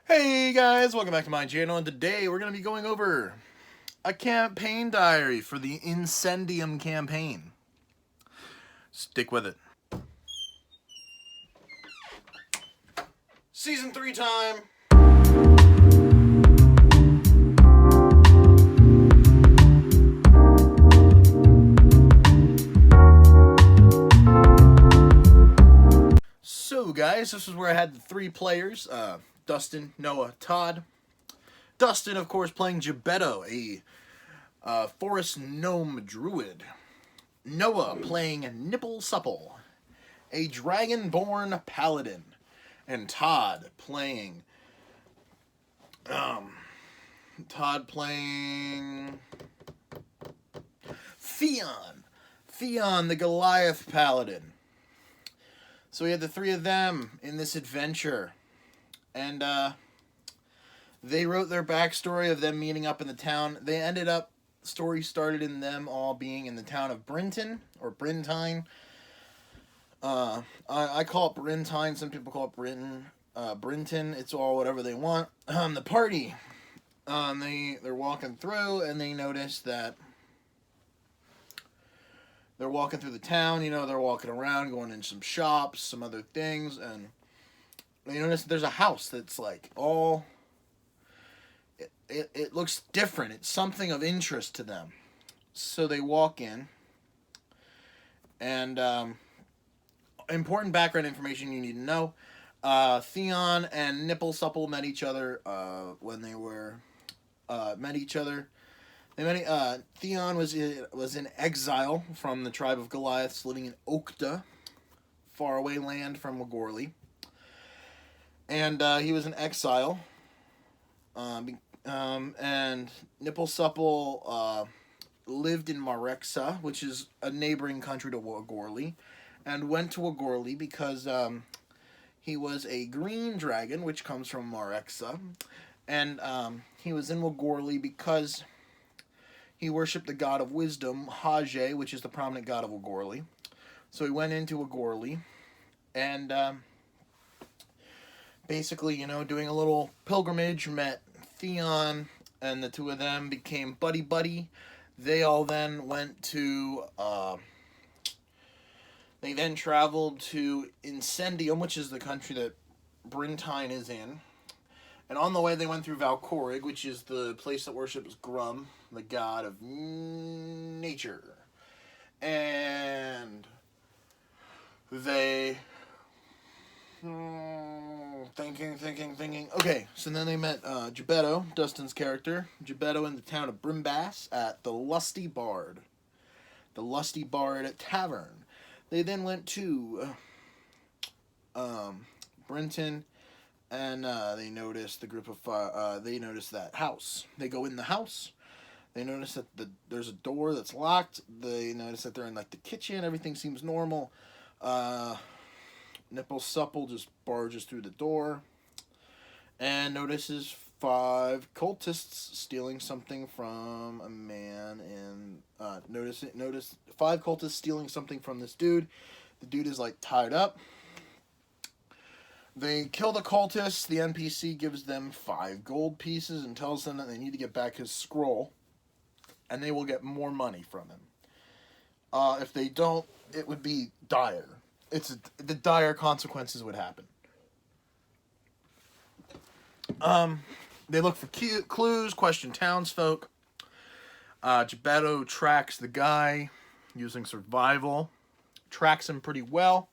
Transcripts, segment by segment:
Hey guys, welcome back to my channel, and today we're going to be going over a campaign diary for the Incendium campaign. Stick with it. Season 3 time! So guys, this is where I had the three players, Dustin, Noah, Todd. Dustin, of course, playing Gebetto, a forest gnome druid. Noah playing Nipple Supple, a dragonborn paladin. And Todd playing Theon the Goliath paladin. So we had the three of them in this adventure, and they wrote their backstory of them meeting up in the town. They ended up, story started in them all being in the town of Brinton, or Brintine. I call it Brintine, some people call it Brinton. It's all whatever they want. The party, they're walking through, and they notice that they're walking through the town, they're walking around, going in some shops, some other things, and they notice that there's a house that's like all... It looks different. It's something of interest to them. So they walk in, and important background information you need to know. Theon and Nipple Supple met each other when they were... met each other. Theon was in exile from the tribe of Goliaths, living in Okta, faraway land from Wagorley. And he was in exile. And Nipple Supple lived in Marexa, which is a neighboring country to Wagorley, and went to Wagorley because he was a green dragon, which comes from Marexa, and he was in Wagorley because he worshipped the god of wisdom, Hage, which is the prominent god of Wagorley. So he went into Wagorley, and basically, doing a little pilgrimage, met Theon, and the two of them became buddy-buddy. They all then went to... they then traveled to Incendium, which is the country that Brintine is in. And on the way, they went through Valcorig, which is the place that worships Grum, the god of nature. And they... thinking. Okay, so then they met Gebetto, Dustin's character. Gebetto in the town of Brimbass at the Lusty Bard. The Lusty Bard Tavern. They then went to Brinton, and they noticed the group of... they noticed that house. They go in the house. They notice that there's a door that's locked. They notice that they're in like the kitchen. Everything seems normal. Nipple Supple just barges through the door and notices 5 cultists stealing something from a man. And notice 5 cultists stealing something from this dude. The dude is like tied up. They kill the cultists. The NPC gives them 5 gold pieces and tells them that they need to get back his scroll, and they will get more money from him. If they don't, it would be dire. The dire consequences would happen. They look for clues, question townsfolk. Gebetto tracks the guy using survival. Tracks him pretty well.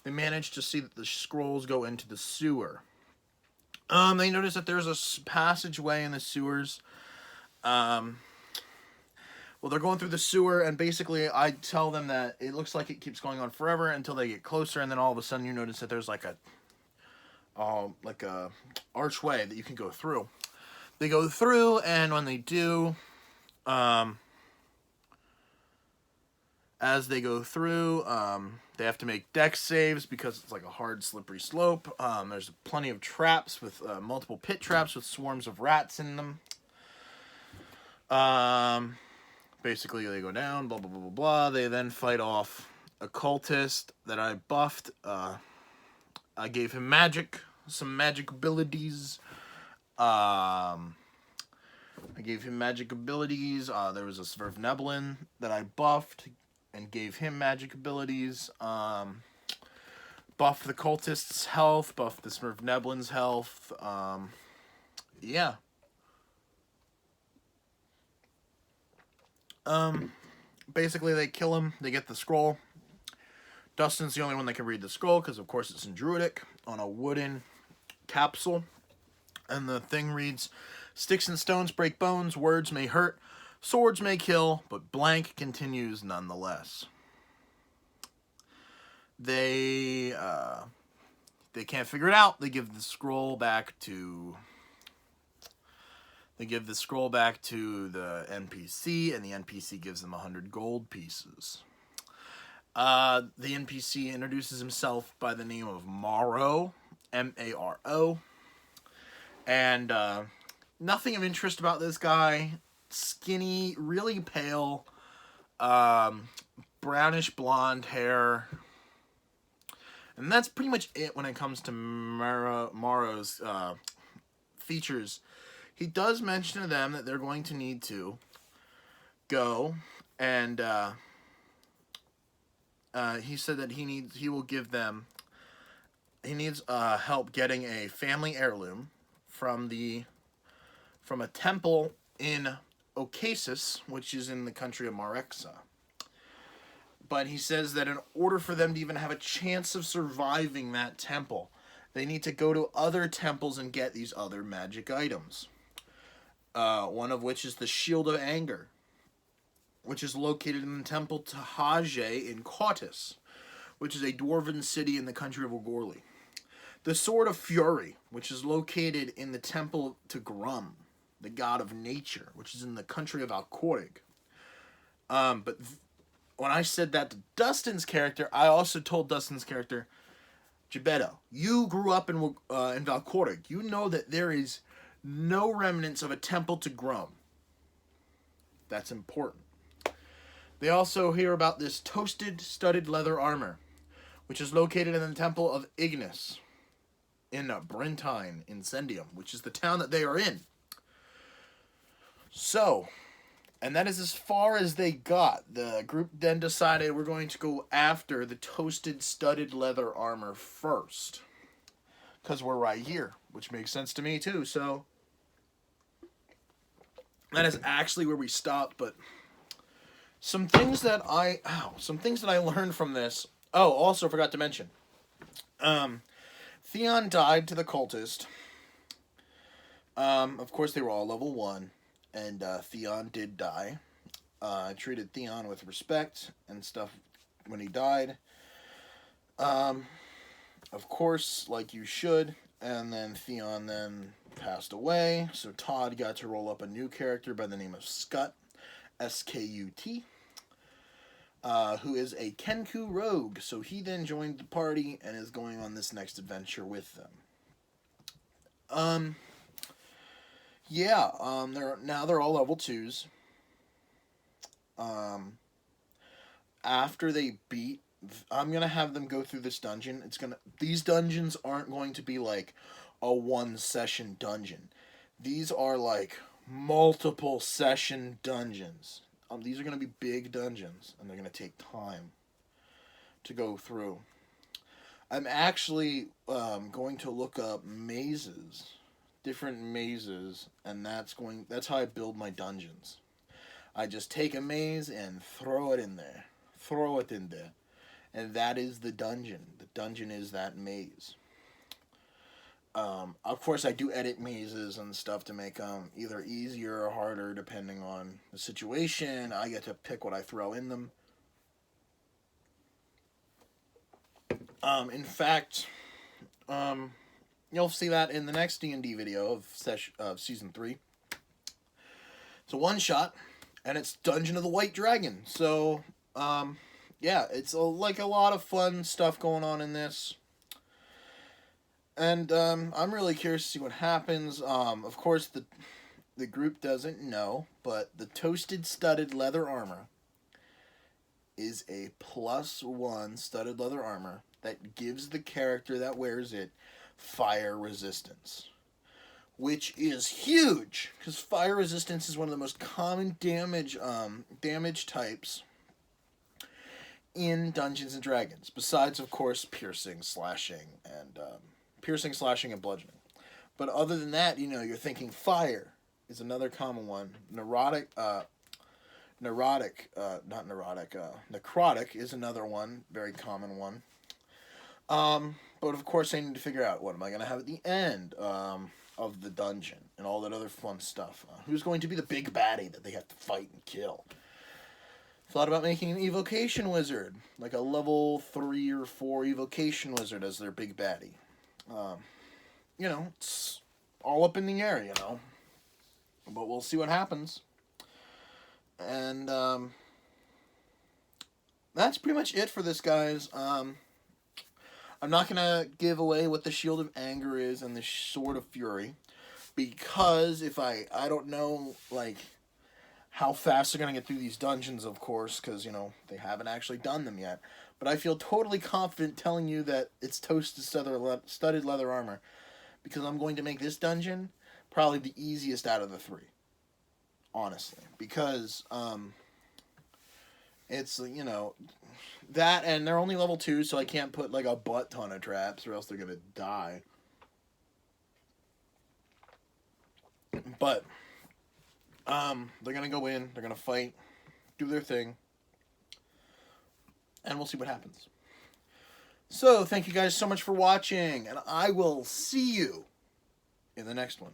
They manage to see that the scrolls go into the sewer. They notice that there's a passageway in the sewers. Well, they're going through the sewer, and basically I tell them that it looks like it keeps going on forever until they get closer, and then all of a sudden you notice that there's like a archway that you can go through. They go through, and when they do, as they go through, they have to make dex saves because it's like a hard, slippery slope. There's plenty of traps with multiple pit traps with swarms of rats in them. Basically, they go down, blah, blah, blah, blah, blah. They then fight off a cultist that I buffed. I gave him magic some magic abilities. I gave him magic abilities. There was a Svirfneblin that I buffed and gave him magic abilities. Buffed the cultist's health, buffed the Svirfneblin's health. Yeah. Basically, they kill him. They get the scroll. Dustin's the only one that can read the scroll because, of course, it's in Druidic on a wooden capsule. And the thing reads, "Sticks and stones break bones, words may hurt, swords may kill, but blank continues nonetheless." They can't figure it out. They give the scroll back to the NPC, and the NPC gives them 100 gold pieces. The NPC introduces himself by the name of Maro, M-A-R-O. And nothing of interest about this guy. Skinny, really pale, brownish blonde hair. And that's pretty much it when it comes to Maro's features. He does mention to them that they're going to need to go and he said that he needs help getting a family heirloom from a temple in Ocasis, which is in the country of Marexa. But he says that in order for them to even have a chance of surviving that temple, they need to go to other temples and get these other magic items. One of which is the Shield of Anger, which is located in the temple Tahaje in Cautis, which is a dwarven city in the country of Ogorli. The Sword of Fury, which is located in the temple to Grum, the god of nature, which is in the country of Alcorig. But when I said that to Dustin's character, I also told Dustin's character, Gebetto, you grew up in Valcorig. You know that there is no remnants of a temple to Grum. That's important. They also hear about this toasted, studded leather armor, which is located in the temple of Ignis in Brentine, Incendium, which is the town that they are in. So, and that is as far as they got. The group then decided we're going to go after the toasted, studded leather armor first, because we're right here, which makes sense to me too. So, that is actually where we stopped, but some things that I learned from this. Oh, also forgot to mention. Theon died to the cultist. Of course, they were all level 1, and Theon did die. I treated Theon with respect and stuff when he died. Of course, like you should. And then Theon then passed away, so Todd got to roll up a new character by the name of Skut, S-K-U-T. Who is a Kenku rogue, so he then joined the party and is going on this next adventure with them. They're all level 2s. After they beat, I'm gonna have them go through this dungeon. These dungeons aren't going to be like a 1-session dungeon. These are like multiple session dungeons. These are going to be big dungeons, and they're going to take time to go through. I'm actually going to look up different mazes, and that's how I build my dungeons. I just take a maze and throw it in there, and that is the dungeon. The dungeon is that maze. Of course, I do edit mazes and stuff to make them either easier or harder depending on the situation. I get to pick what I throw in them. In fact, you'll see that in the next D&D video of Season 3. It's a one-shot, and it's Dungeon of the White Dragon. So, it's a lot of fun stuff going on in this. And I'm really curious to see what happens. Of course, the group doesn't know, but the toasted studded leather armor is a +1 studded leather armor that gives the character that wears it fire resistance, which is huge because fire resistance is one of the most common damage types in Dungeons and Dragons. Besides, of course, piercing, slashing, and bludgeoning. But other than that, you're thinking fire is another common one. Necrotic is another one, very common one. But of course, I need to figure out what am I going to have at the end of the dungeon and all that other fun stuff. Who's going to be the big baddie that they have to fight and kill? Thought about making an evocation wizard, like a level 3 or 4 evocation wizard as their big baddie. It's all up in the air, But we'll see what happens. And that's pretty much it for this, guys. I'm not going to give away what the Shield of Anger is and the Sword of Fury, because if I don't know, how fast they're going to get through these dungeons, of course, because, they haven't actually done them yet. But I feel totally confident telling you that it's toasted studded leather armor, because I'm going to make this dungeon probably the easiest out of the 3. Honestly. Because, it's, that, and they're only level 2, so I can't put, a butt ton of traps, or else they're going to die. But they're going to go in, they're going to fight, do their thing, and we'll see what happens. So, thank you guys so much for watching, and I will see you in the next one.